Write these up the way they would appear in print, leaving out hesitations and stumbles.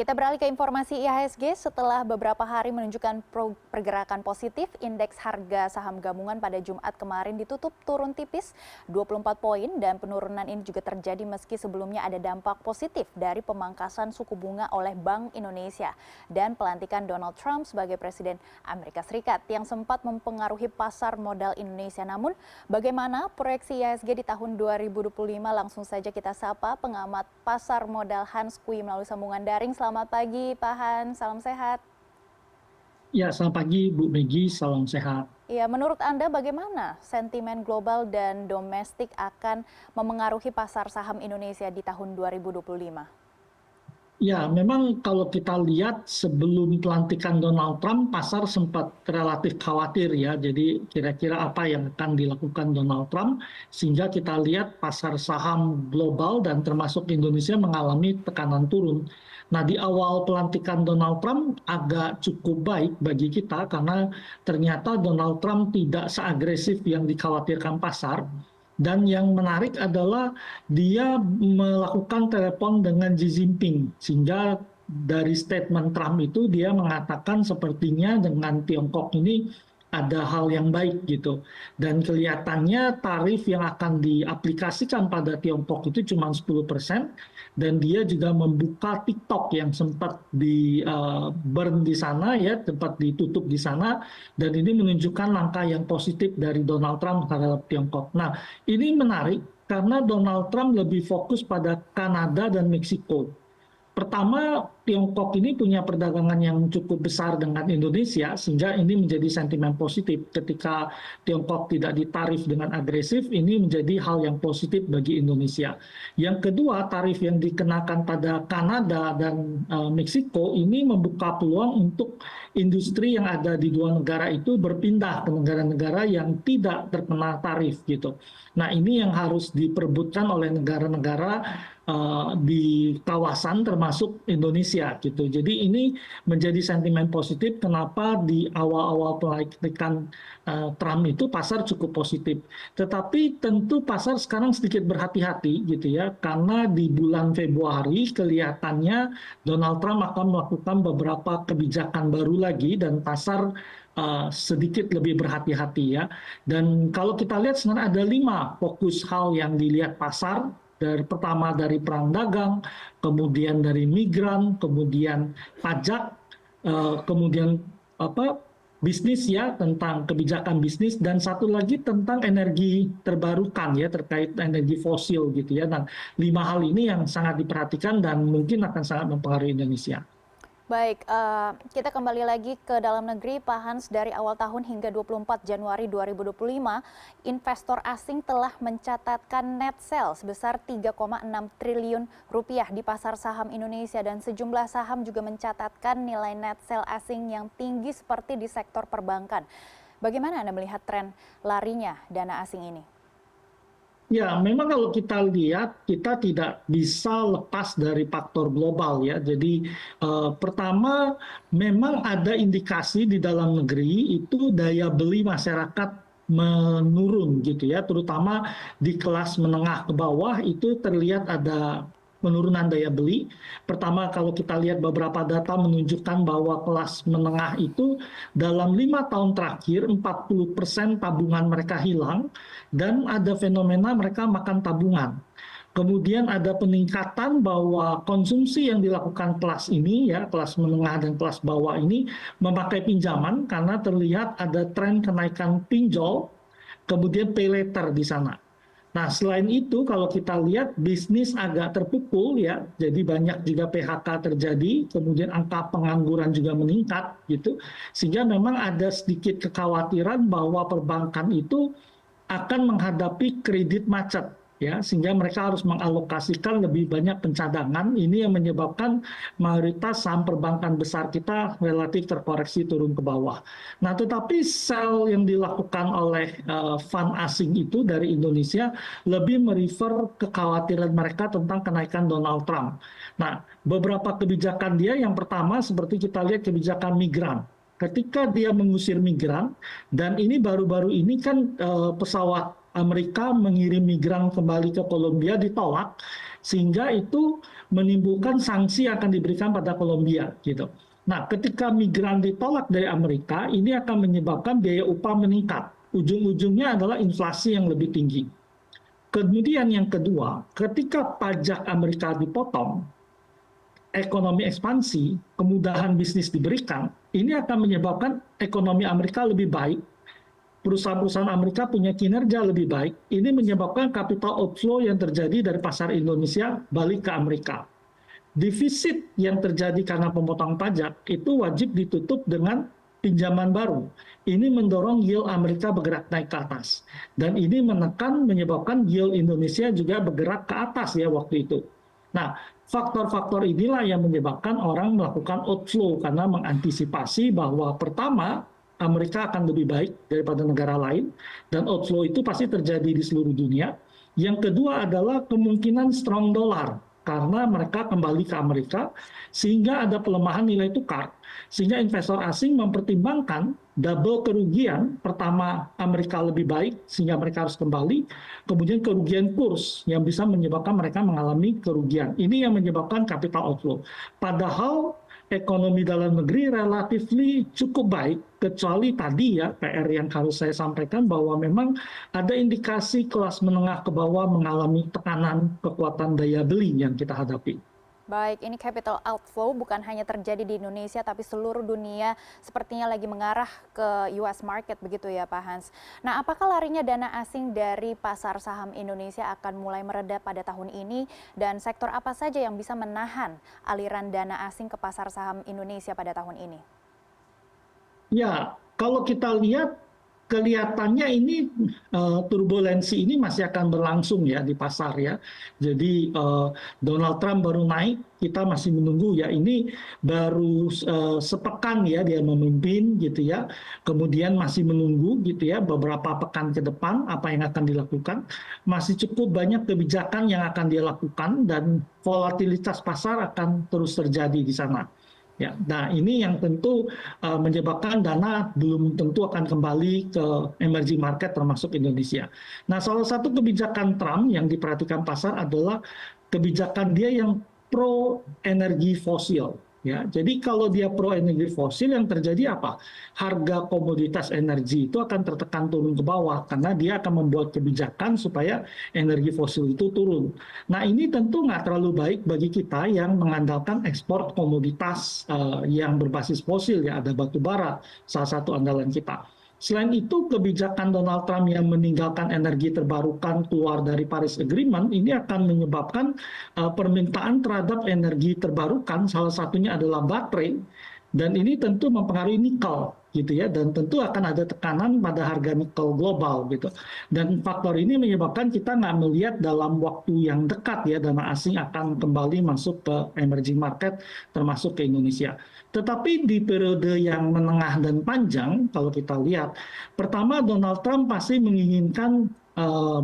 Kita beralih ke informasi IHSG setelah beberapa hari menunjukkan pergerakan positif, indeks harga saham gabungan pada Jumat kemarin ditutup turun tipis 24 poin dan penurunan ini juga terjadi meski sebelumnya ada dampak positif dari pemangkasan suku bunga oleh Bank Indonesia dan pelantikan Donald Trump sebagai Presiden Amerika Serikat yang sempat mempengaruhi pasar modal Indonesia. Namun bagaimana proyeksi IHSG di tahun 2025? Langsung saja kita sapa pengamat pasar modal Hans Kui melalui sambungan daring. Selamat pagi Pak Hans, salam sehat. Ya, selamat pagi Bu Megi, salam sehat. Ya, menurut Anda bagaimana sentimen global dan domestik akan memengaruhi pasar saham Indonesia di tahun 2025? Ya, memang kalau kita lihat sebelum pelantikan Donald Trump, pasar sempat relatif khawatir ya. Jadi kira-kira apa yang akan dilakukan Donald Trump, sehingga kita lihat pasar saham global dan termasuk Indonesia mengalami tekanan turun. Nah, di awal pelantikan Donald Trump agak cukup baik bagi kita karena ternyata Donald Trump tidak seagresif yang dikhawatirkan pasar. Dan yang menarik adalah dia melakukan telepon dengan Xi Jinping, sehingga dari statement Trump itu dia mengatakan sepertinya dengan Tiongkok ini ada hal yang baik gitu. Dan kelihatannya tarif yang akan diaplikasikan pada Tiongkok itu cuma 10%, dan dia juga membuka TikTok yang sempat di burn di sana ya, tempat ditutup di sana, dan ini menunjukkan langkah yang positif dari Donald Trump terhadap Tiongkok. Nah, ini menarik karena Donald Trump lebih fokus pada Kanada dan Meksiko. Pertama, Tiongkok ini punya perdagangan yang cukup besar dengan Indonesia, sehingga ini menjadi sentimen positif. Ketika Tiongkok tidak ditarif dengan agresif, ini menjadi hal yang positif bagi Indonesia. Yang kedua, tarif yang dikenakan pada Kanada dan Meksiko ini membuka peluang untuk industri yang ada di dua negara itu berpindah ke negara-negara yang tidak terkena tarif gitu. Nah, ini yang harus diperebutkan oleh negara-negara di kawasan termasuk Indonesia gitu. Jadi ini menjadi sentimen positif kenapa di awal-awal pelantikan Trump itu pasar cukup positif. Tetapi tentu pasar sekarang sedikit berhati-hati gitu ya, karena di bulan Februari kelihatannya Donald Trump akan melakukan beberapa kebijakan baru lagi dan pasar sedikit lebih berhati-hati ya. Dan kalau kita lihat sebenarnya ada 5 fokus hal yang dilihat pasar. Pertama dari perang dagang, kemudian dari migran, kemudian pajak, kemudian bisnis ya, tentang kebijakan bisnis, dan satu lagi tentang energi terbarukan ya, terkait energi fosil gitu ya. Dan 5 hal ini yang sangat diperhatikan dan mungkin akan sangat mempengaruhi Indonesia. Baik, kita kembali lagi ke dalam negeri, Pak Hans. Dari awal tahun hingga 24 Januari 2025, investor asing telah mencatatkan net sale sebesar 3,6 triliun rupiah di pasar saham Indonesia dan sejumlah saham juga mencatatkan nilai net sale asing yang tinggi seperti di sektor perbankan. Bagaimana Anda melihat tren larinya dana asing ini? Ya, memang kalau kita lihat, kita tidak bisa lepas dari faktor global ya. Jadi pertama, memang ada indikasi di dalam negeri itu daya beli masyarakat menurun gitu ya. Terutama di kelas menengah ke bawah itu terlihat ada penurunan daya beli. Pertama, kalau kita lihat beberapa data menunjukkan bahwa kelas menengah itu dalam 5 tahun terakhir 40% tabungan mereka hilang, dan ada fenomena mereka makan tabungan. Kemudian ada peningkatan bahwa konsumsi yang dilakukan kelas ini ya, kelas menengah dan kelas bawah ini memakai pinjaman karena terlihat ada tren kenaikan pinjol, kemudian pay later di sana. Nah, selain itu kalau kita lihat bisnis agak terpukul ya, jadi banyak juga PHK terjadi, kemudian angka pengangguran juga meningkat gitu, sehingga memang ada sedikit kekhawatiran bahwa perbankan itu akan menghadapi kredit macet ya, sehingga mereka harus mengalokasikan lebih banyak pencadangan. Ini yang menyebabkan mayoritas saham perbankan besar kita relatif terkoreksi turun ke bawah. Nah, tetapi sell yang dilakukan oleh fund asing itu dari Indonesia lebih merefer kekhawatiran mereka tentang kenaikan Donald Trump. Nah, beberapa kebijakan dia, yang pertama seperti kita lihat kebijakan migran. Ketika dia mengusir migran, dan ini baru-baru ini kan pesawat Amerika mengirim migran kembali ke Kolombia ditolak, sehingga itu menimbulkan sanksi yang akan diberikan pada Kolombia gitu. Nah, ketika migran ditolak dari Amerika, ini akan menyebabkan biaya upah meningkat. Ujung-ujungnya adalah inflasi yang lebih tinggi. Kemudian yang kedua, ketika pajak Amerika dipotong, ekonomi ekspansi, kemudahan bisnis diberikan, ini akan menyebabkan ekonomi Amerika lebih baik. Perusahaan-perusahaan Amerika punya kinerja lebih baik. Ini menyebabkan capital outflow yang terjadi dari pasar Indonesia balik ke Amerika. Defisit yang terjadi karena pemotongan pajak itu wajib ditutup dengan pinjaman baru. Ini mendorong yield Amerika bergerak naik ke atas. Dan ini menyebabkan yield Indonesia juga bergerak ke atas ya waktu itu. Nah, faktor-faktor inilah yang menyebabkan orang melakukan outflow karena mengantisipasi bahwa pertama, Amerika akan lebih baik daripada negara lain, dan outflow itu pasti terjadi di seluruh dunia. Yang kedua adalah kemungkinan strong dollar, karena mereka kembali ke Amerika, sehingga ada pelemahan nilai tukar. Sehingga investor asing mempertimbangkan double kerugian, pertama Amerika lebih baik, sehingga mereka harus kembali, kemudian kerugian kurs yang bisa menyebabkan mereka mengalami kerugian. Ini yang menyebabkan capital outflow. Padahal ekonomi dalam negeri relatifly cukup baik, kecuali tadi ya PR yang harus saya sampaikan bahwa memang ada indikasi kelas menengah ke bawah mengalami tekanan kekuatan daya beli yang kita hadapi. Baik, ini capital outflow bukan hanya terjadi di Indonesia, tapi seluruh dunia sepertinya lagi mengarah ke US market, begitu ya Pak Hans. Nah, apakah larinya dana asing dari pasar saham Indonesia akan mulai mereda pada tahun ini? Dan sektor apa saja yang bisa menahan aliran dana asing ke pasar saham Indonesia pada tahun ini? Ya, kalau kita lihat, kelihatannya ini turbulensi ini masih akan berlangsung ya di pasar ya. Jadi Donald Trump baru naik, kita masih menunggu ya. Ini baru sepekan ya dia memimpin gitu ya. Kemudian masih menunggu gitu ya beberapa pekan ke depan apa yang akan dilakukan. Masih cukup banyak kebijakan yang akan dia lakukan dan volatilitas pasar akan terus terjadi di sana. Ya, nah ini yang tentu menyebabkan dana belum tentu akan kembali ke emerging market termasuk Indonesia. Nah, salah satu kebijakan Trump yang diperhatikan pasar adalah kebijakan dia yang pro energi fosil. Ya, jadi kalau dia pro energi fosil yang terjadi apa? Harga komoditas energi itu akan tertekan turun ke bawah karena dia akan membuat kebijakan supaya energi fosil itu turun. Nah ini tentu nggak terlalu baik bagi kita yang mengandalkan ekspor komoditas yang berbasis fosil ya, ada batu bara salah satu andalan kita. Selain itu, kebijakan Donald Trump yang meninggalkan energi terbarukan keluar dari Paris Agreement ini akan menyebabkan permintaan terhadap energi terbarukan, salah satunya adalah baterai, dan ini tentu mempengaruhi nikel gitu ya, dan tentu akan ada tekanan pada harga nikel global gitu. Dan faktor ini menyebabkan kita nggak melihat dalam waktu yang dekat ya dana asing akan kembali masuk ke emerging market termasuk ke Indonesia. Tetapi di periode yang menengah dan panjang, kalau kita lihat, pertama Donald Trump pasti menginginkan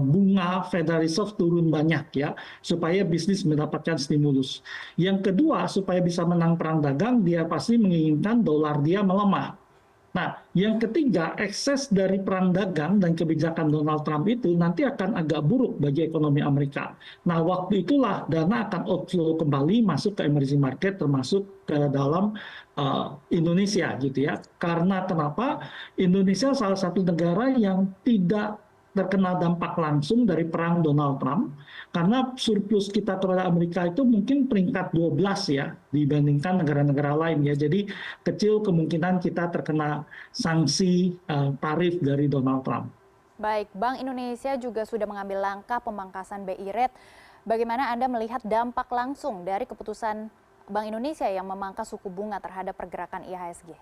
bunga Federal Reserve turun banyak ya, supaya bisnis mendapatkan stimulus. Yang kedua, supaya bisa menang perang dagang, dia pasti menginginkan dolar dia melemah. Nah, yang ketiga, ekses dari perang dagang dan kebijakan Donald Trump itu nanti akan agak buruk bagi ekonomi Amerika. Nah, waktu itulah dana akan outflow kembali masuk ke emerging market termasuk ke dalam Indonesia gitu ya. Karena kenapa? Indonesia salah satu negara yang tidak terkena dampak langsung dari perang Donald Trump, karena surplus kita kepada Amerika itu mungkin peringkat 12 ya, dibandingkan negara-negara lain ya. Jadi kecil kemungkinan kita terkena sanksi tarif dari Donald Trump. Baik, Bank Indonesia juga sudah mengambil langkah pemangkasan BI Rate. Bagaimana Anda melihat dampak langsung dari keputusan Bank Indonesia yang memangkas suku bunga terhadap pergerakan IHSG?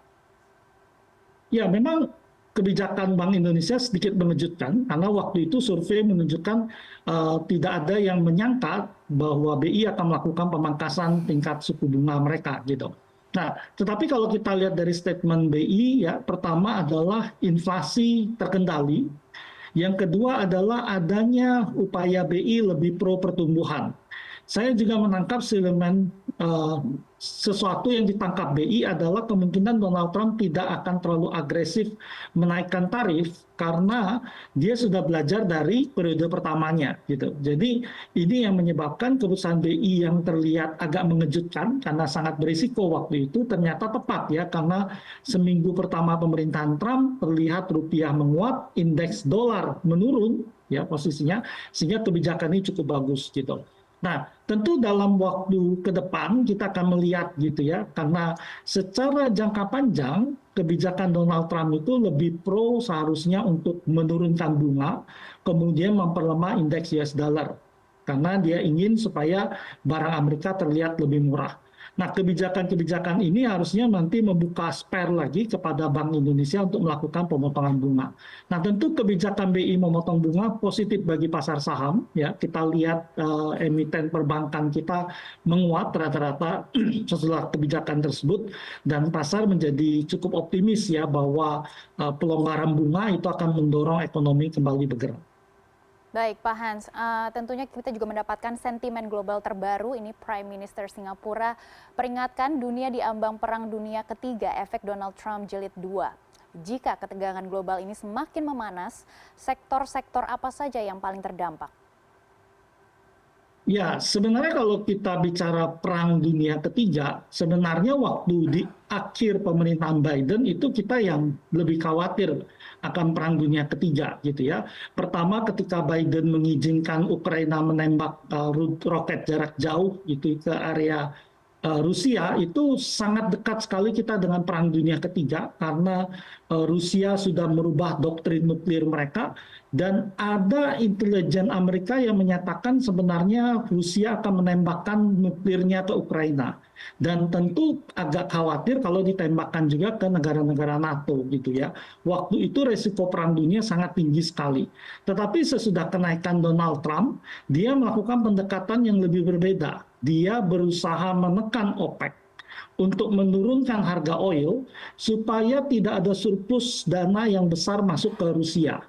Ya, memang kebijakan Bank Indonesia sedikit mengejutkan karena waktu itu survei menunjukkan tidak ada yang menyangka bahwa BI akan melakukan pemangkasan tingkat suku bunga mereka gitu. Nah, tetapi kalau kita lihat dari statement BI ya, pertama adalah inflasi terkendali, yang kedua adalah adanya upaya BI lebih pro pertumbuhan. Saya juga menangkap sesuatu yang ditangkap BI adalah kemungkinan Donald Trump tidak akan terlalu agresif menaikkan tarif karena dia sudah belajar dari periode pertamanya gitu. Jadi ini yang menyebabkan keputusan BI yang terlihat agak mengejutkan karena sangat berisiko waktu itu ternyata tepat ya, karena seminggu pertama pemerintahan Trump terlihat rupiah menguat, indeks dolar menurun ya posisinya, sehingga kebijakan ini cukup bagus gitu. Nah, tentu dalam waktu ke depan kita akan melihat gitu ya, karena secara jangka panjang kebijakan Donald Trump itu lebih pro seharusnya untuk menurunkan bunga, kemudian memperlemah indeks US dollar, karena dia ingin supaya barang Amerika terlihat lebih murah. Nah, kebijakan-kebijakan ini harusnya nanti membuka spare lagi kepada Bank Indonesia untuk melakukan pemotongan bunga. Nah, tentu kebijakan BI memotong bunga positif bagi pasar saham. Ya, kita lihat emiten perbankan kita menguat rata-rata setelah kebijakan tersebut, dan pasar menjadi cukup optimis ya bahwa pelonggaran bunga itu akan mendorong ekonomi kembali bergerak. Baik, Pak Hans, tentunya kita juga mendapatkan sentimen global terbaru. Ini Prime Minister Singapura peringatkan dunia di ambang perang dunia ketiga efek Donald Trump jilid 2. Jika ketegangan global ini semakin memanas, sektor-sektor apa saja yang paling terdampak? Ya, sebenarnya kalau kita bicara perang dunia ketiga, sebenarnya waktu di akhir pemerintahan Biden itu kita yang lebih khawatir akan perang dunia ketiga gitu ya. Pertama ketika Biden mengizinkan Ukraina menembak roket jarak jauh gitu ke area Rusia, itu sangat dekat sekali kita dengan perang dunia ketiga karena Rusia sudah merubah doktrin nuklir mereka, dan ada intelijen Amerika yang menyatakan sebenarnya Rusia akan menembakkan nuklirnya ke Ukraina, dan tentu agak khawatir kalau ditembakkan juga ke negara-negara NATO gitu ya. Waktu itu resiko perang dunia sangat tinggi sekali. Tetapi sesudah kenaikan Donald Trump, dia melakukan pendekatan yang lebih berbeda. Dia berusaha menekan OPEC untuk menurunkan harga oil supaya tidak ada surplus dana yang besar masuk ke Rusia.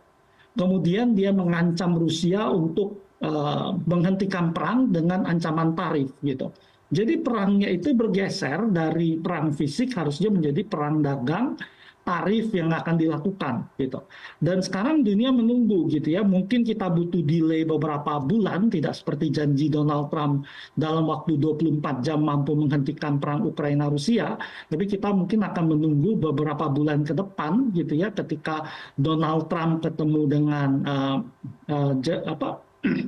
Kemudian dia mengancam Rusia untuk menghentikan perang dengan ancaman tarif gitu. Jadi perangnya itu bergeser dari perang fisik harusnya menjadi perang dagang, tarif yang akan dilakukan gitu. Dan sekarang dunia menunggu gitu ya. Mungkin kita butuh delay beberapa bulan, tidak seperti janji Donald Trump dalam waktu 24 jam mampu menghentikan perang Ukraina Rusia, tapi kita mungkin akan menunggu beberapa bulan ke depan gitu ya, ketika Donald Trump ketemu dengan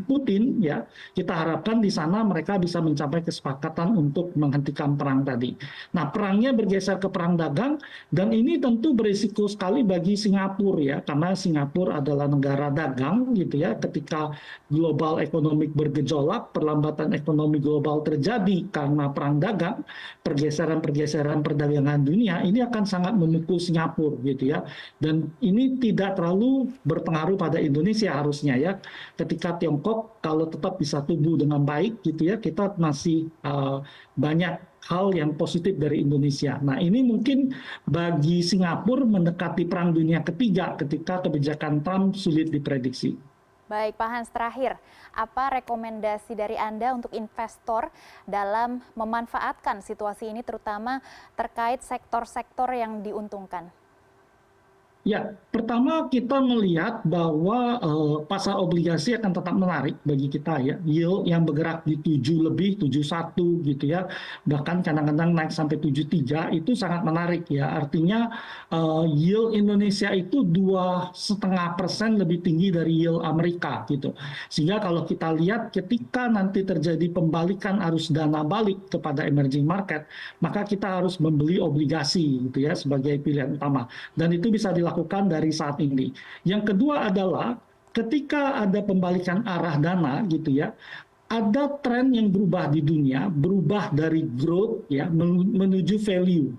Putin ya, kita harapkan di sana mereka bisa mencapai kesepakatan untuk menghentikan perang tadi. Nah, perangnya bergeser ke perang dagang, dan ini tentu berisiko sekali bagi Singapura ya, karena Singapura adalah negara dagang gitu ya. Ketika global ekonomi bergejolak, perlambatan ekonomi global terjadi karena perang dagang, pergeseran-pergeseran perdagangan dunia ini akan sangat memukul Singapura gitu ya. Dan ini tidak terlalu berpengaruh pada Indonesia harusnya ya. Ketika Tiongkok kalau tetap bisa tumbuh dengan baik gitu ya, kita masih banyak hal yang positif dari Indonesia. Nah, ini mungkin bagi Singapura mendekati perang dunia ketiga ketika kebijakan Trump sulit diprediksi. Baik, Pak Hans, terakhir, apa rekomendasi dari Anda untuk investor dalam memanfaatkan situasi ini, terutama terkait sektor-sektor yang diuntungkan? Ya, pertama kita melihat bahwa pasar obligasi akan tetap menarik bagi kita ya. Yield yang bergerak di 7 lebih, 71 gitu ya. Bahkan kadang-kadang naik sampai 73 itu sangat menarik ya. Artinya yield Indonesia itu 2,5% lebih tinggi dari yield Amerika gitu. Sehingga kalau kita lihat ketika nanti terjadi pembalikan arus dana balik kepada emerging market, maka kita harus membeli obligasi gitu ya sebagai pilihan utama. Dan itu bisa dilakukan dari saat ini. Yang kedua adalah ketika ada pembalikan arah dana gitu ya, ada tren yang berubah di dunia, berubah dari growth ya menuju value.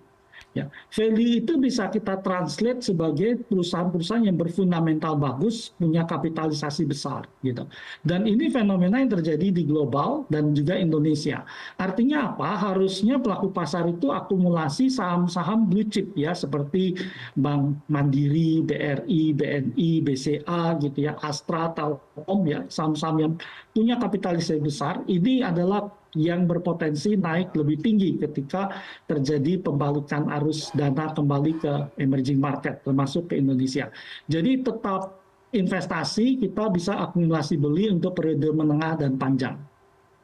Ya, value itu bisa kita translate sebagai perusahaan-perusahaan yang berfundamental bagus, punya kapitalisasi besar, gitu. Dan ini fenomena yang terjadi di global dan juga Indonesia. Artinya apa? Harusnya pelaku pasar itu akumulasi saham-saham blue chip ya, seperti Bank Mandiri, BRI, BNI, BCA, gitu ya, Astra, Telkom ya, saham-saham yang punya kapitalisasi besar. Ini adalah yang berpotensi naik lebih tinggi ketika terjadi pembalikan arus dana kembali ke emerging market, termasuk ke Indonesia. Jadi tetap investasi kita bisa akumulasi beli untuk periode menengah dan panjang.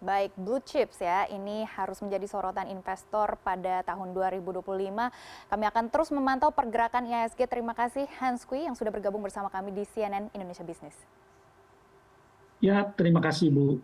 Baik, blue chips ya, ini harus menjadi sorotan investor pada tahun 2025. Kami akan terus memantau pergerakan IHSG. Terima kasih Hans Kui yang sudah bergabung bersama kami di CNN Indonesia Business. Ya, terima kasih Bu.